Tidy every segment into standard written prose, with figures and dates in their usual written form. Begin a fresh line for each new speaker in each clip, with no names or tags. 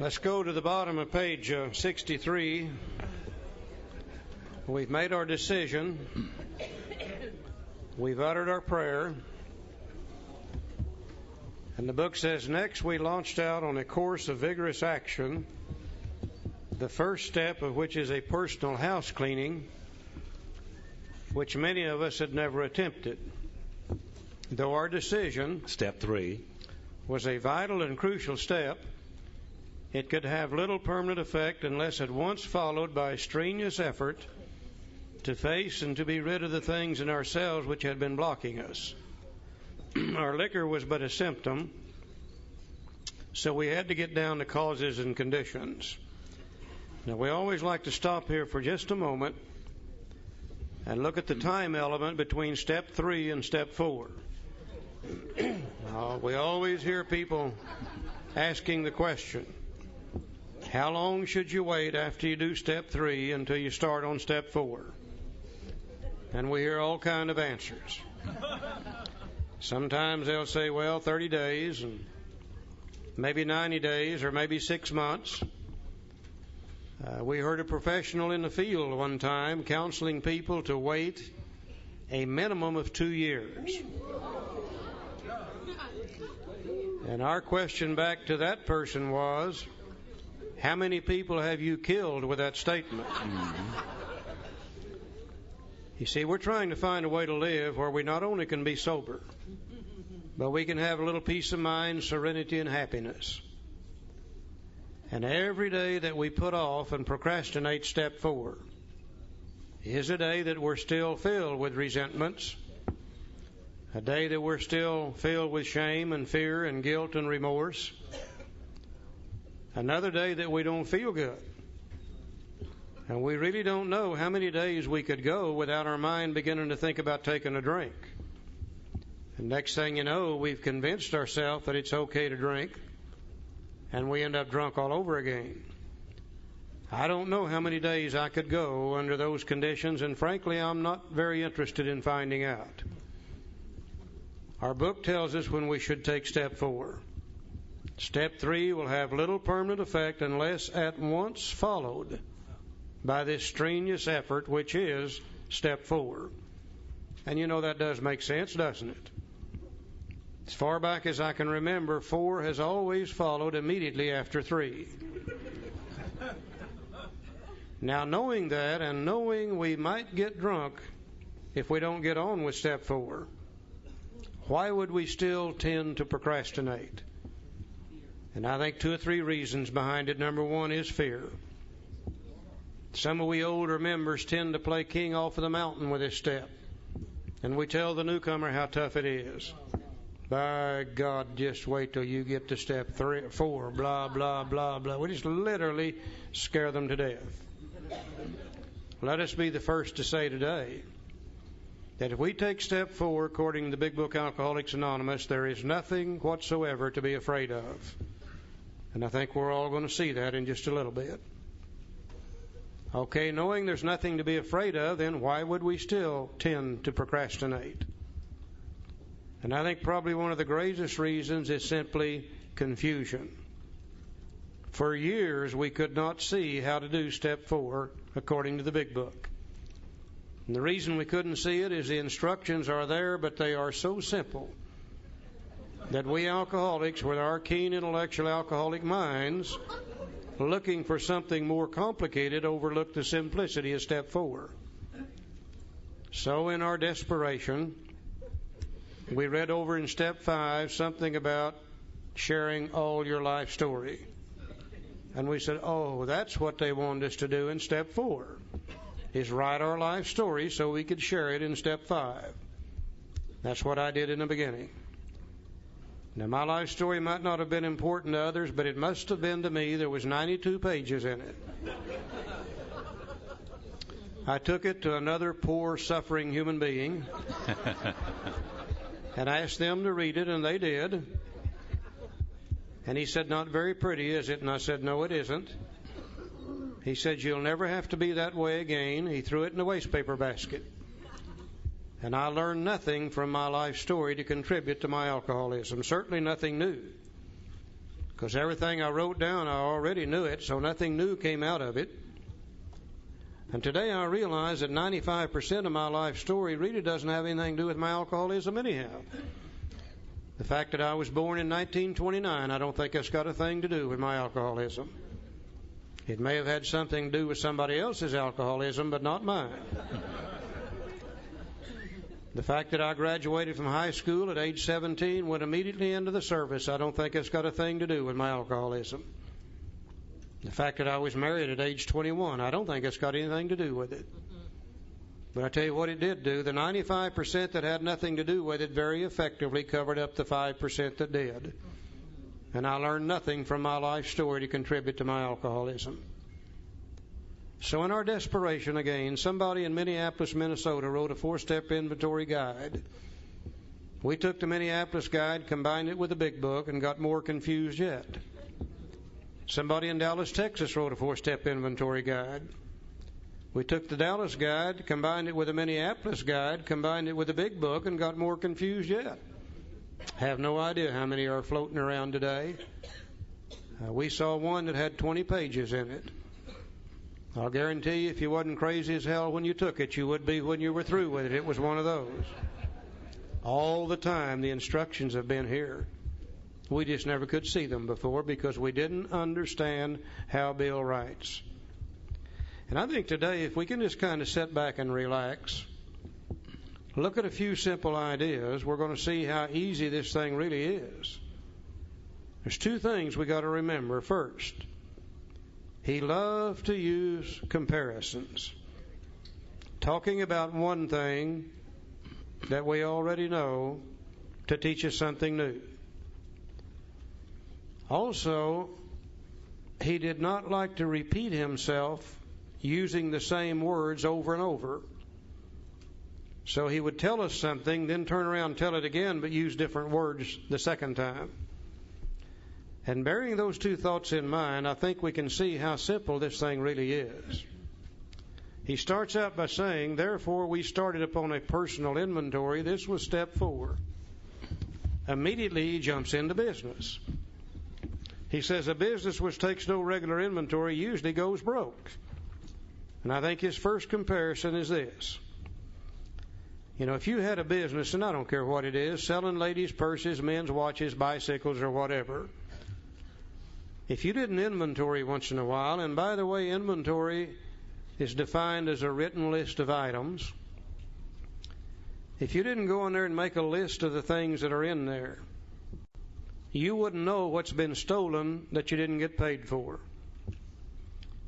Let's go to the bottom of page 63. We've made our decision. We've uttered our prayer. And the book says, next we launched out on a course of vigorous action, the first step of which is a personal house cleaning, which many of us had never attempted. Though our decision,
step 3,
was a vital and crucial step, it could have little permanent effect unless at once followed by strenuous effort to face and to be rid of the things in ourselves which had been blocking us. Our liquor was but a symptom, so we had to get down to causes and conditions. Now, we always like to stop here for just a moment and look at the time element between step 3 and step 4. We always hear people asking the question, how long should you wait after you do step 3 until you start on step 4? And we hear all kind of answers. Sometimes they'll say, well, 30 days, and maybe 90 days, or maybe 6 months. We heard a professional in the field one time counseling people to wait a minimum of 2 years. And our question back to that person was, how many people have you killed with that statement? You see, we're trying to find a way to live where we not only can be sober, but we can have a little peace of mind, serenity, and happiness. And every day that we put off and procrastinate step 4 is a day that we're still filled with resentments, a day that we're still filled with shame and fear and guilt and remorse, another day that we don't feel good. And we really don't know how many days we could go without our mind beginning to think about taking a drink. And next thing you know, we've convinced ourselves that it's okay to drink, and we end up drunk all over again. I don't know how many days I could go under those conditions, and frankly, I'm not very interested in finding out. Our book tells us when we should take step 4. Step 3 will have little permanent effect unless at once followed by this strenuous effort, which is step 4. And you know that does make sense, doesn't it? As far back as I can remember, 4 has always followed immediately after 3. Now, knowing that and knowing we might get drunk if we don't get on with step 4, why would we still tend to procrastinate? And I think 2 or 3 reasons behind it. Number 1 is fear. Some of we older members tend to play king off of the mountain with this step. And we tell the newcomer how tough it is. By God, just wait till you get to step 3 or 4, blah, blah, blah, blah. We just literally scare them to death. Let us be the first to say today that if we take step 4, according to the Big Book Alcoholics Anonymous, there is nothing whatsoever to be afraid of. And I think we're all going to see that in just a little bit. Okay, knowing there's nothing to be afraid of, then why would we still tend to procrastinate? And I think probably one of the greatest reasons is simply confusion. For years we could not see how to do step 4 according to the Big Book. And the reason we couldn't see it is the instructions are there, but they are so simple that we alcoholics, with our keen intellectual alcoholic minds, looking for something more complicated, overlook the simplicity of step 4. So in our desperation, we read over in step 5 something about sharing all your life story. And we said, oh, that's what they wanted us to do in step 4, is write our life story so we could share it in step 5. That's what I did in the beginning. Now, my life story might not have been important to others, but it must have been to me. There was 92 pages in it. I took it to another poor, suffering human being and asked them to read it, and they did. And he said, not very pretty, is it? And I said, no, it isn't. He said, you'll never have to be that way again. He threw it in the wastepaper basket. And I learned nothing from my life story to contribute to my alcoholism. Certainly nothing new. because everything I wrote down, I already knew it, so nothing new came out of it. And today I realize that 95% of my life story really doesn't have anything to do with my alcoholism anyhow. The fact that I was born in 1929, I don't think it's got a thing to do with my alcoholism. It may have had something to do with somebody else's alcoholism, but not mine. The fact that I graduated from high school at age 17, went immediately into the service, I don't think it's got a thing to do with my alcoholism. The fact that I was married at age 21, I don't think it's got anything to do with it. But I tell you what it did do. The 95% that had nothing to do with it very effectively covered up the 5% that did. And I learned nothing from my life story to contribute to my alcoholism. So in our desperation again, somebody in Minneapolis, Minnesota wrote a 4-step inventory guide. We took the Minneapolis guide, combined it with the big book, and got more confused yet. Somebody in Dallas, Texas wrote a 4-step inventory guide. We took the Dallas guide, combined it with the Minneapolis guide, combined it with the big book, and got more confused yet. Have no idea how many are floating around today. We saw one that had 20 pages in it. I'll guarantee you, if you wasn't crazy as hell when you took it, you would be when you were through with it. It was one of those. All the time the instructions have been here. We just never could see them before because we didn't understand how Bill writes. And I think today, if we can just kind of sit back and relax, look at a few simple ideas, we're going to see how easy this thing really is. There's two things we got to remember. First, he loved to use comparisons. Talking about one thing that we already know to teach us something new. Also, he did not like to repeat himself using the same words over and over. So he would tell us something, then turn around and tell it again, but use different words the second time. And bearing those two thoughts in mind, I think we can see how simple this thing really is. He starts out by saying, therefore we started upon a personal inventory. This was step 4. Immediately he jumps into business. He says a business which takes no regular inventory usually goes broke. And I think his first comparison is this. You know, if you had a business, and I don't care what it is, selling ladies' purses, men's watches, bicycles, or whatever, if you did an inventory once in a while, and by the way, inventory is defined as a written list of items. If you didn't go in there and make a list of the things that are in there, you wouldn't know what's been stolen that you didn't get paid for.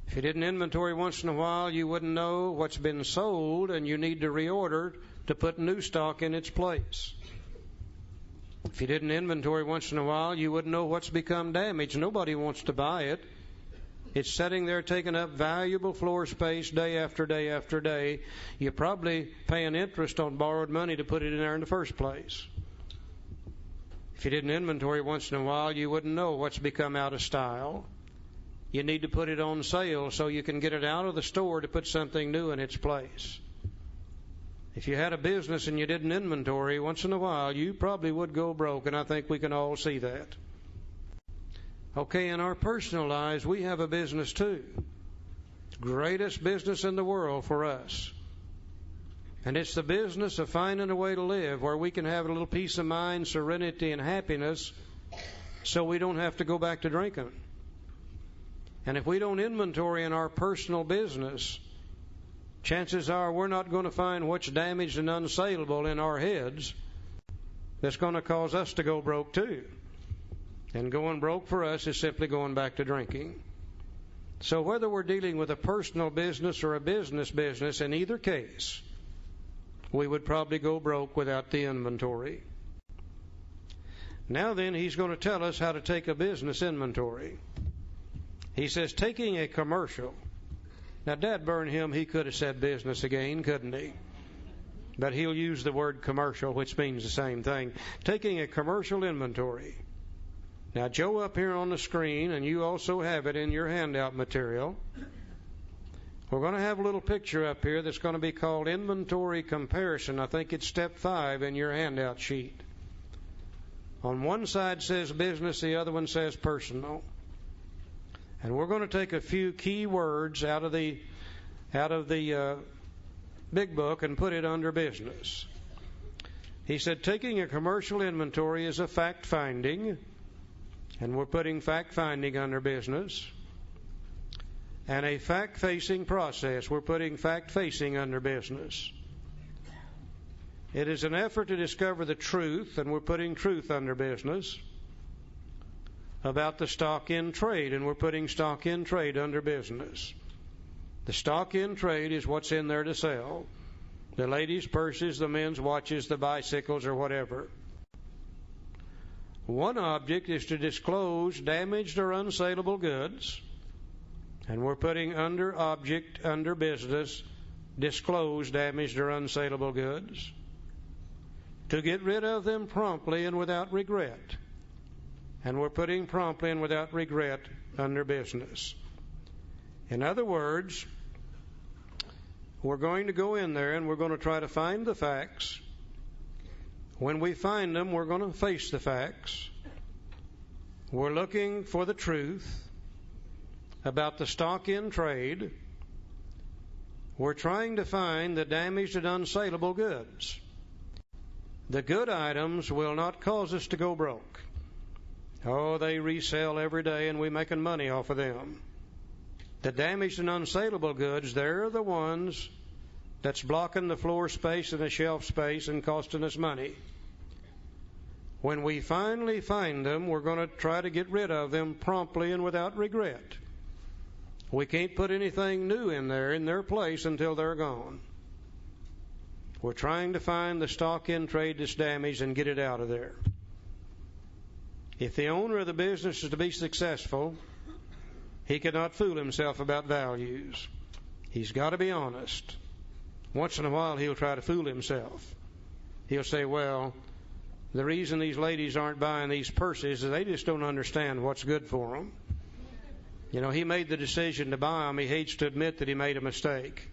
If you did an inventory once in a while, you wouldn't know what's been sold and you need to reorder to put new stock in its place. If you did an inventory once in a while, you wouldn't know what's become damaged. Nobody wants to buy it. It's sitting there taking up valuable floor space day after day after day. You're probably paying interest on borrowed money to put it in there in the first place. If you did an inventory once in a while, you wouldn't know what's become out of style. You need to put it on sale so you can get it out of the store to put something new in its place. If you had a business and you did an inventory once in a while, you probably would go broke, and I think we can all see that. Okay, in our personal lives, we have a business too. Greatest business in the world for us. And it's the business of finding a way to live where we can have a little peace of mind, serenity, and happiness so we don't have to go back to drinking. And if we don't inventory in our personal business, chances are we're not going to find what's damaged and unsaleable in our heads that's going to cause us to go broke too. And going broke for us is simply going back to drinking. So whether we're dealing with a personal business or a business, in either case, we would probably go broke without the inventory. Now then, he's going to tell us how to take a business inventory. He says, taking a commercial. Now, dad burn him, he could have said business again, couldn't he? But he'll use the word commercial, which means the same thing. Taking a commercial inventory. Now, Joe, up here on the screen, and you also have it in your handout material, we're going to have a little picture up here that's going to be called inventory comparison. I think it's step 5 in your handout sheet. On one side says business, the other one says personal. And we're going to take a few key words out of the big book and put it under business. He said taking a commercial inventory is a fact-finding, and we're putting fact-finding under business. And a fact-facing process, we're putting fact-facing under business. It is an effort to discover the truth, and we're putting truth under business, about the stock in trade, and we're putting stock in trade under business. The stock in trade is what's in there to sell. The ladies' purses, the men's watches, the bicycles, or whatever. One object is to disclose damaged or unsaleable goods, and we're putting under object, under business, disclose damaged or unsaleable goods. To get rid of them promptly and without regret. And we're putting promptly and without regret under business. In other words, we're going to go in there and we're going to try to find the facts. When we find them, we're going to face the facts. We're looking for the truth about the stock in trade. We're trying to find the damaged and unsaleable goods. The good items will not cause us to go broke. Oh, they resell every day and we're making money off of them. The damaged and unsaleable goods, they're the ones that's blocking the floor space and the shelf space and costing us money. When we finally find them, we're going to try to get rid of them promptly and without regret. We can't put anything new in their place until they're gone. We're trying to find the stock in trade that's damaged and get it out of there. If the owner of the business is to be successful, he cannot fool himself about values. He's got to be honest. Once in a while he'll try to fool himself. He'll say, well, the reason these ladies aren't buying these purses is they just don't understand what's good for them. You know, he made the decision to buy them. He hates to admit that he made a mistake.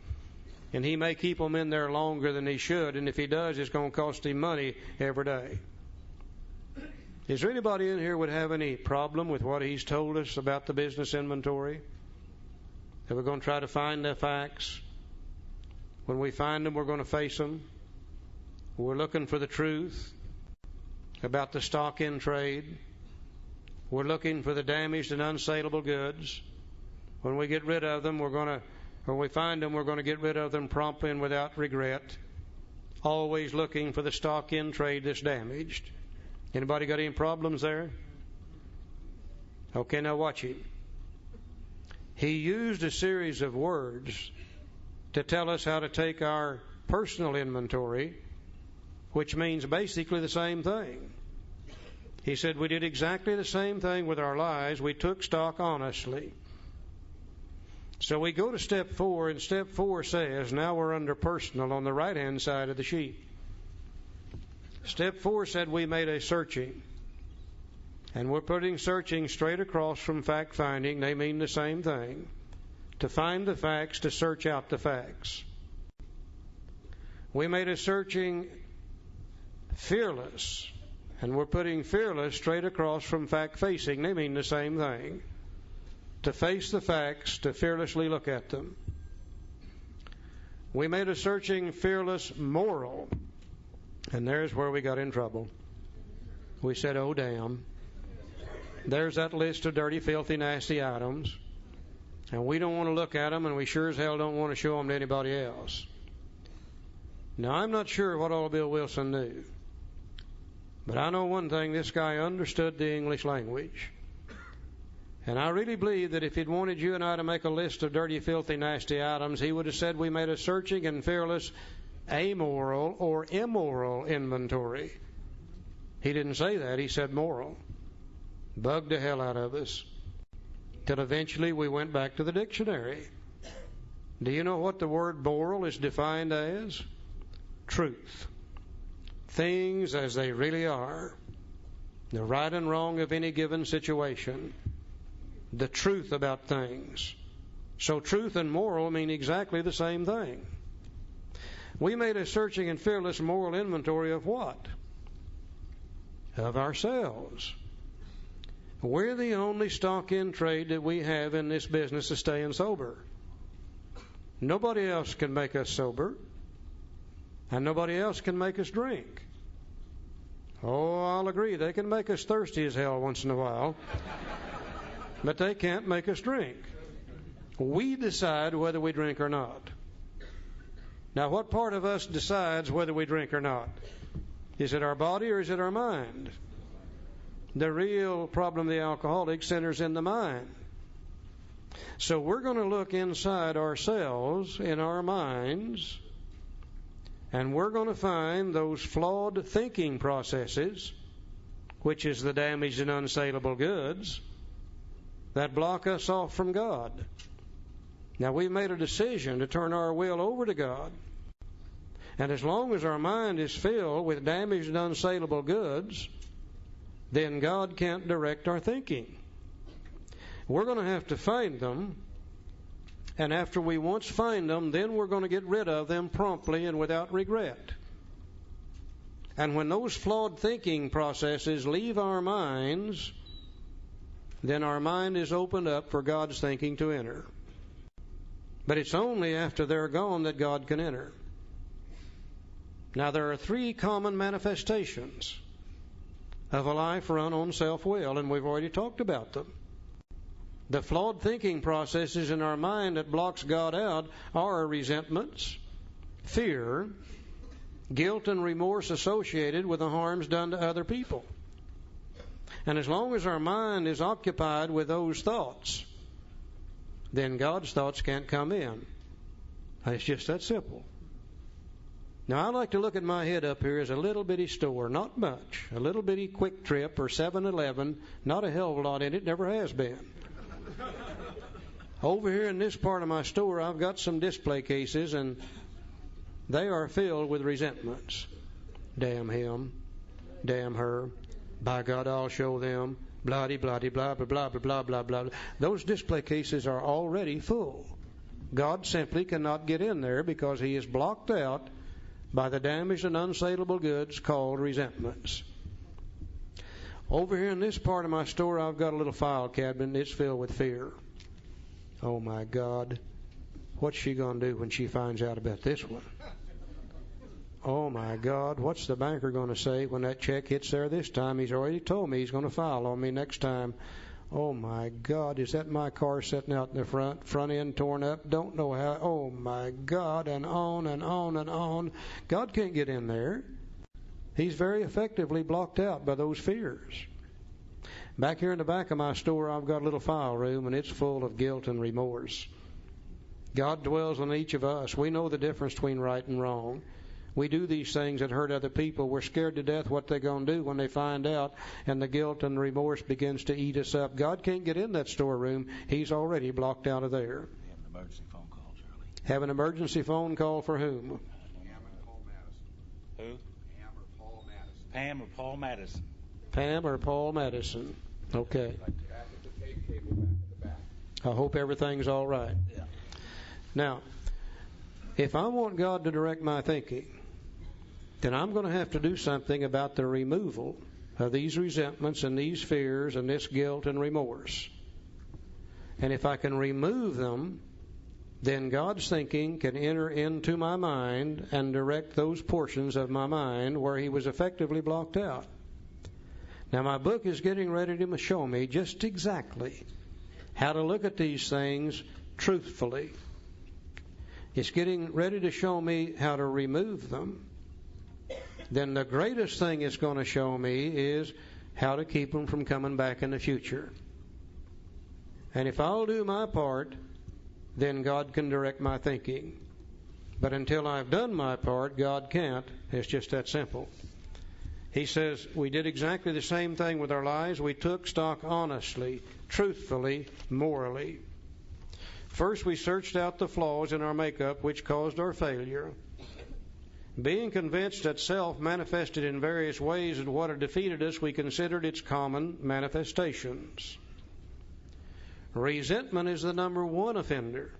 And he may keep them in there longer than he should, and if he does, it's going to cost him money every day. Is there anybody in here would have any problem with what he's told us about the business inventory? That we're going to try to find the facts. When we find them, we're going to face them. We're looking for the truth about the stock in trade. We're looking for the damaged and unsaleable goods. When we get rid of them, when we find them, we're going to get rid of them promptly and without regret. Always looking for the stock in trade that's damaged. Anybody got any problems there? Okay, now watch him. He used a series of words to tell us how to take our personal inventory, which means basically the same thing. He said we did exactly the same thing with our lives. We took stock honestly. So we go to step 4, and step 4 says, now we're under personal on the right-hand side of the sheet. Step 4 said we made a searching. And we're putting searching straight across from fact-finding. They mean the same thing. To find the facts, to search out the facts. We made a searching fearless. And we're putting fearless straight across from fact-facing. They mean the same thing. To face the facts, to fearlessly look at them. We made a searching, fearless, moral. And there's where we got in trouble. We said, oh, damn. There's that list of dirty, filthy, nasty items. And we don't want to look at them, and we sure as hell don't want to show them to anybody else. Now, I'm not sure what all Bill Wilson knew. But I know one thing, this guy understood the English language. And I really believe that if he'd wanted you and I to make a list of dirty, filthy, nasty items, he would have said we made a searching and fearless, amoral or immoral inventory. He didn't say that. He said moral. Bugged the hell out of us. Till eventually we went back to the dictionary. Do you know what the word moral is defined as? Truth. Things as they really are. The right and wrong of any given situation. The truth about things. So truth and moral mean exactly the same thing. We made a searching and fearless moral inventory of what? of ourselves. We're the only stock in trade that we have in this business of staying sober. Nobody else can make us sober, and nobody else can make us drink. Oh, I'll agree, they can make us thirsty as hell once in a while, but they can't make us drink. We decide whether we drink or not. Now, what part of us decides whether we drink or not? Is it our body or is it our mind? The real problem of the alcoholic centers in the mind. So we're going to look inside ourselves, in our minds, and we're going to find those flawed thinking processes, which is the damaged and unsaleable goods, that block us off from God. Now, we've made a decision to turn our will over to God. And as long as our mind is filled with damaged and unsaleable goods, then God can't direct our thinking. We're going to have to find them, and after we once find them, then we're going to get rid of them promptly and without regret. And when those flawed thinking processes leave our minds, then our mind is opened up for God's thinking to enter. But it's only after they're gone that God can enter. Now, there are 3 common manifestations of a life run on self-will, and we've already talked about them. The flawed thinking processes in our mind that blocks God out are resentments, fear, guilt and remorse associated with the harms done to other people. And as long as our mind is occupied with those thoughts, then God's thoughts can't come in. It's just that simple. Now, I like to look at my head up here as a little bitty store, not much, a little bitty Quick Trip or 7-Eleven, not a hell of a lot in it, never has been. Over here in this part of my store, I've got some display cases, and they are filled with resentments. Damn him, damn her, by God I'll show them, blah-de, blah-de, blah, blah, blah, blah, blah, blah, blah. Those display cases are already full. God simply cannot get in there because He is blocked out by the damaged and unsaleable goods called resentments. Over here in this part of my store, I've got a little file cabinet. It's filled with fear. Oh, my God. What's she going to do when she finds out about this one? Oh, my God. What's the banker going to say when that check hits there this time? He's already told me he's going to file on me next time. Oh, my God. Is that my car sitting out in the front end torn up? Don't know how. Oh, my God. And on and on and on. God can't get in there. He's very effectively blocked out by those fears. Back here in the back of my store, I've got a little file room, and it's full of guilt and remorse. God dwells in each of us. We know the difference between right and wrong. We do these things that hurt other people. We're scared to death what they're going to do when they find out, and the guilt and remorse begins to eat us up. God can't get in that storeroom. He's already blocked out of there.
Have an emergency phone call, Charlie.
Have an emergency phone call for whom?
Who?
Pam or Paul Madison.
Pam or Paul Madison. Okay. I hope everything's all right.
Yeah.
Now, if I want God to direct my thinking, then I'm going to have to do something about the removal of these resentments and these fears and this guilt and remorse. And if I can remove them, then God's thinking can enter into my mind and direct those portions of my mind where He was effectively blocked out. Now, my book is getting ready to show me just exactly how to look at these things truthfully. It's getting ready to show me how to remove them. Then the greatest thing it's going to show me is how to keep them from coming back in the future. And if I'll do my part, then God can direct my thinking. But until I've done my part, God can't. It's just that simple. He says we did exactly the same thing with our lives. We took stock honestly, truthfully, morally. First, we searched out the flaws in our makeup which caused our failure. Being convinced that self manifested in various ways and what had defeated us, we considered its common manifestations. Resentment is the number one offender.